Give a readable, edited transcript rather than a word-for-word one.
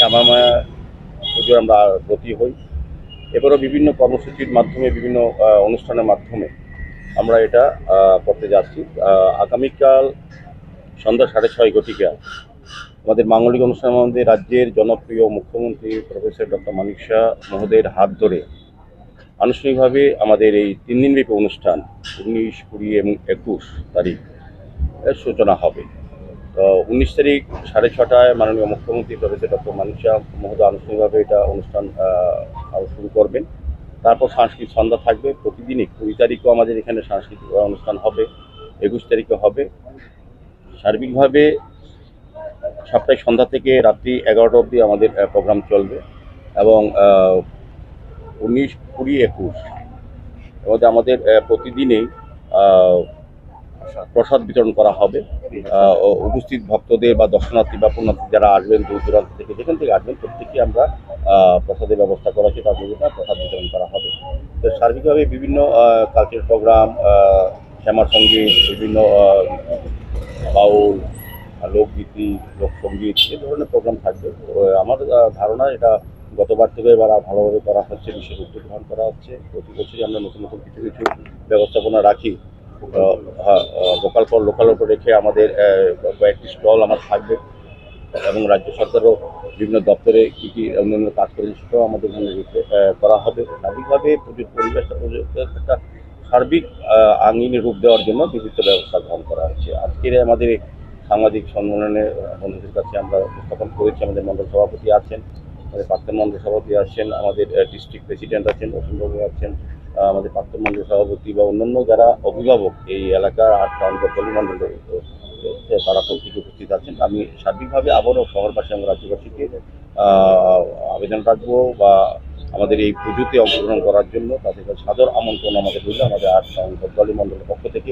শ্যামামায়া পুজোর আমরা ব্রতী হই। এবারও বিভিন্ন কর্মসূচির মাধ্যমে, বিভিন্ন অনুষ্ঠানের মাধ্যমে আমরা এটা করতে যাচ্ছি। আগামীকাল সন্ধ্যা 6:30 ঘটিকা আমাদের মাঙ্গলিক অনুষ্ঠানের মধ্যে রাজ্যের জনপ্রিয় মুখ্যমন্ত্রী প্রফেসর ডক্টর মানিক শাহ মহোদয়ের হাত ধরে আনুষ্ঠানিকভাবে আমাদের এই 3 দিনব্যাপী অনুষ্ঠান 19, 20 এবং 21 তারিখ এর সূচনা হবে। তো 19 তারিখ 6:30টায় মাননীয় মুখ্যমন্ত্রী প্রফেসর ডক্টর মানিক শাহ মহোদয় আনুষ্ঠানিকভাবে এটা অনুষ্ঠান শুরু করবেন। তারপর সাংস্কৃতিক সন্ধ্যা থাকবে প্রতিদিনই। 20 তারিখও আমাদের এখানে সাংস্কৃতিক অনুষ্ঠান হবে, 21 তারিখে হবে। সার্বিকভাবে সাপ্তাহিক সন্ধ্যা থেকে রাত্রি 11টা অবধি আমাদের প্রোগ্রাম চলবে এবং 19, 20, 21 এর মধ্যে আমাদের প্রতিদিনেই প্রসাদ বিতরণ করা হবে। উপস্থিত ভক্তদের বা দর্শনার্থী বা পুণ্যার্থী যারা আসবেন দূর দূরান্ত থেকে, যেখান থেকে আসবেন, প্রত্যেককে আমরা প্রসাদের ব্যবস্থা করা আছে, তার মধ্যে প্রসাদ বিতরণ করা হবে। তো সার্বিকভাবে বিভিন্ন কালচারাল প্রোগ্রাম, শ্যামা সঙ্গীত, বিভিন্ন বাউল, লোকগীতি, লোকসঙ্গীত, এই ধরনের প্রোগ্রাম থাকবে। আমার ধারণা এটা গতবার থেকে এবার ভালোভাবে করা হচ্ছে, বিশেষ উদ্যোগ গ্রহণ করা হচ্ছে। প্রতি বছরই আমরা নতুন নতুন কিছু কিছু ব্যবস্থাপনা রাখি। ভোকাল ফর লোকাল উপর রেখে আমাদের কয়েকটি স্টল আমার থাকবে এবং রাজ্য সরকারও বিভিন্ন দপ্তরে কী কী অন্যান্য কাজ করেছে সেটাও আমাদের এখানে করা হবে। সার্বিকভাবে পুজোর পরিবেশটা একটা সার্বিক আঙ্গিনে রূপ দেওয়ার জন্য বিভিন্ন ব্যবস্থা গ্রহণ করা হচ্ছে। আজকের আমাদের সামাজিক সম্মেলনে বন্ধুদের কাছে আমরা উপস্থাপন করেছি। আমাদের মণ্ডল সভাপতি আছেন, আমাদের প্রাক্তন মণ্ডল সভাপতি আছেন, আমাদের ডিস্ট্রিক্ট প্রেসিডেন্ট আছেন, অসীমবাবু আছেন, আমাদের প্রাক্তন মণ্ডল সভাপতি বা অন্যান্য যারা অভিভাবক এই এলাকার 8টা অঞ্চল মণ্ডলে তারা প্রত্যেকে উপস্থিত আছেন। আমি সার্বিকভাবে আবারও শহরবাসী এবং রাজ্যবাসীকে আবেদন রাখবো বা আমাদের এই পুজোতে অংশগ্রহণ করার জন্য তাদের সাদর আমন্ত্রণ আমাদের রইল আমাদের 8টা অঞ্চল মণ্ডলের পক্ষ থেকে।